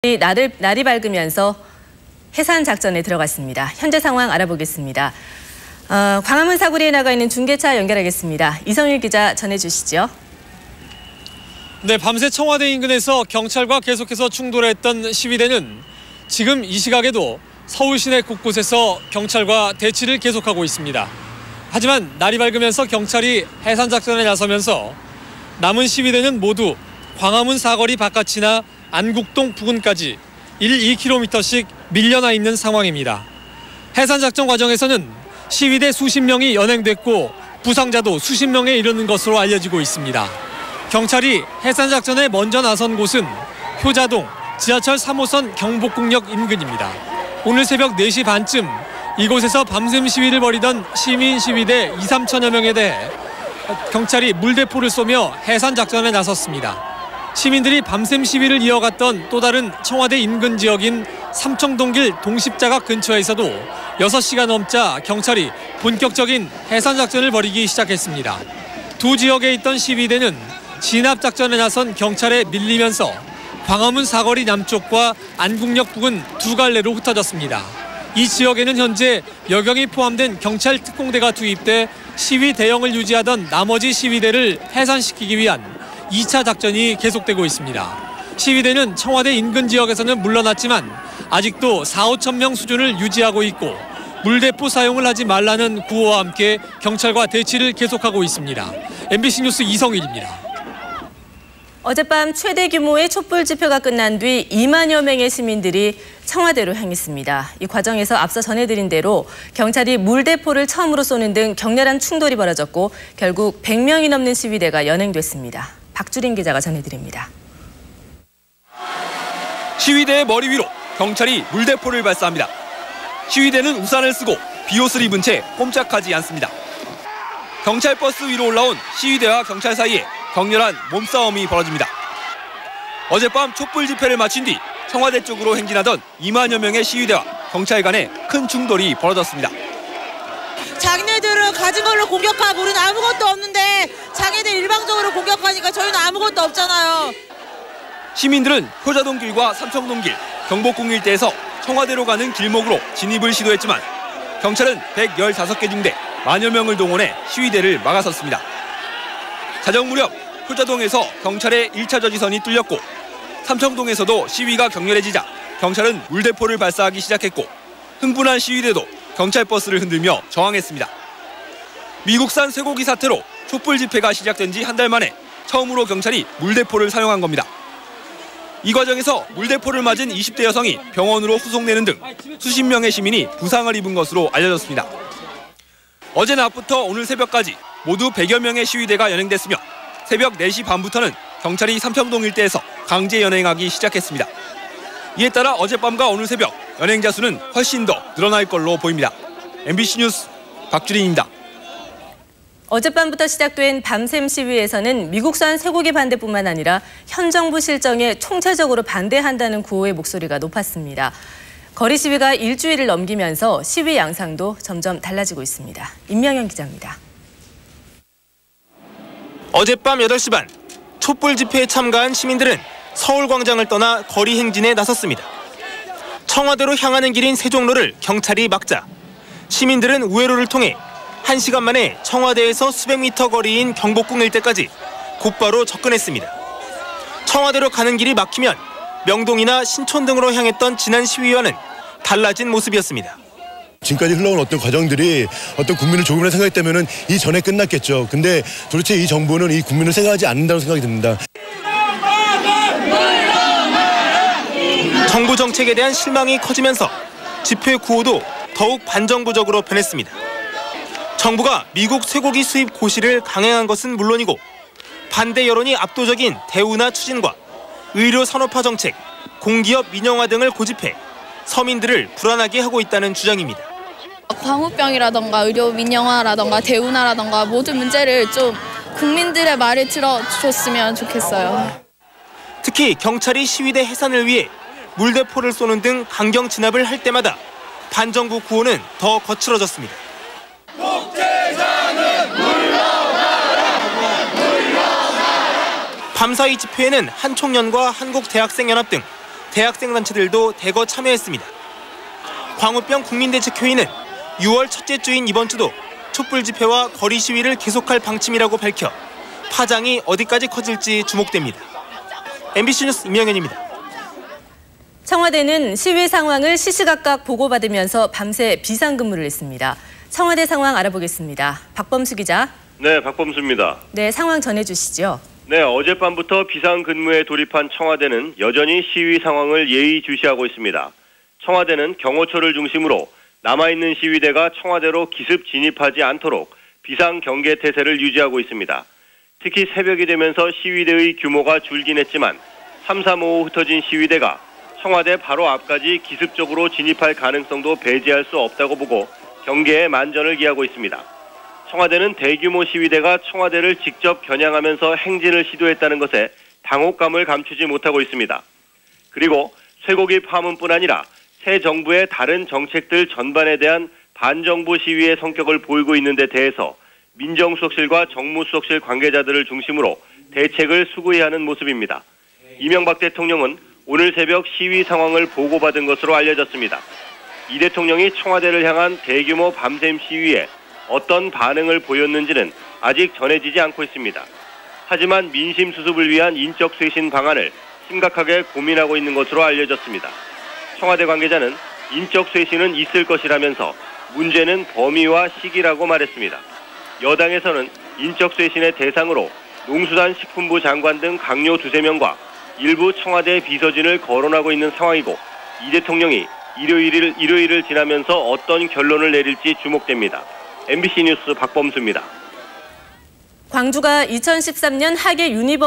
날이 밝으면서 해산 작전에 들어갔습니다. 현재 상황 알아보겠습니다. 광화문 사거리에 나가 있는 중계차 연결하겠습니다. 이성일 기자 전해주시죠. 네, 밤새 청와대 인근에서 경찰과 계속해서 충돌했던 시위대는 지금 이 시각에도 서울 시내 곳곳에서 경찰과 대치를 계속하고 있습니다. 하지만 날이 밝으면서 경찰이 해산 작전에 나서면서 남은 시위대는 모두 광화문 사거리 바깥이나 안국동 부근까지 2km씩 밀려나 있는 상황입니다. 해산 작전 과정에서는 시위대 수십 명이 연행됐고 부상자도 수십 명에 이르는 것으로 알려지고 있습니다. 경찰이 해산 작전에 먼저 나선 곳은 효자동 지하철 3호선 경복궁역 인근입니다. 오늘 새벽 4시 반쯤 이곳에서 밤샘 시위를 벌이던 시민 시위대 2~3천여 명에 대해 경찰이 물대포를 쏘며 해산 작전에 나섰습니다. 시민들이 밤샘 시위를 이어갔던 또 다른 청와대 인근 지역인 삼청동길 동십자각 근처에서도 6시가 넘자 경찰이 본격적인 해산 작전을 벌이기 시작했습니다. 두 지역에 있던 시위대는 진압 작전에 나선 경찰에 밀리면서 광화문 사거리 남쪽과 안국역 부근 두 갈래로 흩어졌습니다. 이 지역에는 현재 여경이 포함된 경찰 특공대가 투입돼 시위 대형을 유지하던 나머지 시위대를 해산시키기 위한 2차 작전이 계속되고 있습니다. 시위대는 청와대 인근 지역에서는 물러났지만 아직도 4~5천 명 수준을 유지하고 있고 물대포 사용을 하지 말라는 구호와 함께 경찰과 대치를 계속하고 있습니다. MBC 뉴스 이성일입니다. 어젯밤 최대 규모의 촛불 집회가 끝난 뒤 2만여 명의 시민들이 청와대로 향했습니다. 이 과정에서 앞서 전해드린 대로 경찰이 물대포를 처음으로 쏘는 등 격렬한 충돌이 벌어졌고 결국 100명이 넘는 시위대가 연행됐습니다. 박주린 기자가 전해드립니다. 시위대의 머리 위로 경찰이 물대포를 발사합니다. 시위대는 우산을 쓰고 비옷을 입은 채 꼼짝하지 않습니다. 경찰 버스 위로 올라온 시위대와 경찰 사이에 격렬한 몸싸움이 벌어집니다. 어젯밤 촛불 집회를 마친 뒤 청와대 쪽으로 행진하던 2만여 명의 시위대와 경찰 간에 큰 충돌이 벌어졌습니다. 자기네들은 가진 걸로 공격하고 우리는 아무것도 없는데 자기네들 일방적으로 공격하니까 저희는 아무것도 없잖아요. 시민들은 효자동길과 삼청동길, 경복궁 일대에서 청와대로 가는 길목으로 진입을 시도했지만 경찰은 115개 중대 만여 명을 동원해 시위대를 막아섰습니다. 자정 무렵 효자동에서 경찰의 1차 저지선이 뚫렸고 삼청동에서도 시위가 격렬해지자 경찰은 물대포를 발사하기 시작했고 흥분한 시위대도 경찰 버스를 흔들며 저항했습니다. 미국산 쇠고기 사태로 촛불 집회가 시작된 지 한 달 만에 처음으로 경찰이 물대포를 사용한 겁니다. 이 과정에서 물대포를 맞은 20대 여성이 병원으로 후송되는 등 수십 명의 시민이 부상을 입은 것으로 알려졌습니다. 어제 낮부터 오늘 새벽까지 모두 100여 명의 시위대가 연행됐으며 새벽 4시 반부터는 경찰이 삼청동 일대에서 강제 연행하기 시작했습니다. 이에 따라 어젯밤과 오늘 새벽 연행자 수는 훨씬 더 늘어날 걸로 보입니다. MBC 뉴스 박주린입니다. 어젯밤부터 시작된 밤샘 시위에서는 미국산 쇠고기 반대뿐만 아니라 현 정부 실정에 총체적으로 반대한다는 구호의 목소리가 높았습니다. 거리 시위가 일주일을 넘기면서 시위 양상도 점점 달라지고 있습니다. 임명현 기자입니다. 어젯밤 8시 반 촛불 집회에 참가한 시민들은 서울광장을 떠나 거리 행진에 나섰습니다. 청와대로 향하는 길인 세종로를 경찰이 막자 시민들은 우회로를 통해 1시간 만에 청와대에서 수백 미터 거리인 경복궁 일대까지 곧바로 접근했습니다. 청와대로 가는 길이 막히면 명동이나 신촌 등으로 향했던 지난 시위와는 달라진 모습이었습니다. 지금까지 흘러온 어떤 과정들이 어떤 국민을 조금이나 생각했다면 이전에 끝났겠죠. 근데 도대체 이 정부는 이 국민을 생각하지 않는다고 생각이 듭니다. 정부 정책에 대한 실망이 커지면서 집회 구호도 더욱 반정부적으로 변했습니다. 정부가 미국 쇠고기 수입 고시를 강행한 것은 물론이고 반대 여론이 압도적인 대우나 추진과 의료 산업화 정책, 공기업 민영화 등을 고집해 서민들을 불안하게 하고 있다는 주장입니다. 광우병이라던가 의료 민영화라던가 대우나라던가 모든 문제를 좀 국민들의 말을 들어줬으면 좋겠어요. 특히 경찰이 시위대 해산을 위해 물대포를 쏘는 등 강경 진압을 할 때마다 반정부 구호는 더 거칠어졌습니다. 밤사이 집회에는 한총련과 한국대학생연합 등 대학생 단체들도 대거 참여했습니다. 광우병 국민대책회의는 6월 첫째 주인 이번 주도 촛불 집회와 거리 시위를 계속할 방침이라고 밝혀 파장이 어디까지 커질지 주목됩니다. MBC 뉴스 임영현입니다. 청와대는 시위 상황을 시시각각 보고받으면서 밤새 비상근무를 했습니다. 청와대 상황 알아보겠습니다. 박범수 기자. 네, 박범수입니다. 네, 상황 전해주시죠. 네, 어젯밤부터 비상근무에 돌입한 청와대는 여전히 시위 상황을 예의주시하고 있습니다. 청와대는 경호처를 중심으로 남아있는 시위대가 청와대로 기습 진입하지 않도록 비상경계태세를 유지하고 있습니다. 특히 새벽이 되면서 시위대의 규모가 줄긴 했지만 335 흩어진 시위대가 청와대 바로 앞까지 기습적으로 진입할 가능성도 배제할 수 없다고 보고 경계에 만전을 기하고 있습니다. 청와대는 대규모 시위대가 청와대를 직접 겨냥하면서 행진을 시도했다는 것에 당혹감을 감추지 못하고 있습니다. 그리고 쇠고기 파문뿐 아니라 새 정부의 다른 정책들 전반에 대한 반정부 시위의 성격을 보이고 있는 데 대해서 민정수석실과 정무수석실 관계자들을 중심으로 대책을 수구히 하는 모습입니다. 이명박 대통령은 오늘 새벽 시위 상황을 보고받은 것으로 알려졌습니다. 이 대통령이 청와대를 향한 대규모 밤샘 시위에 어떤 반응을 보였는지는 아직 전해지지 않고 있습니다. 하지만 민심 수습을 위한 인적 쇄신 방안을 심각하게 고민하고 있는 것으로 알려졌습니다. 청와대 관계자는 인적 쇄신은 있을 것이라면서 문제는 범위와 시기라고 말했습니다. 여당에서는 인적 쇄신의 대상으로 농수산식품부 장관 등 강요 2~3명과 일부 청와대 비서진을 거론하고 있는 상황이고 이 대통령이 일요일을 지나면서 어떤 결론을 내릴지 주목됩니다. MBC 뉴스 박범수입니다. 광주가 2013년 하계 유니버시티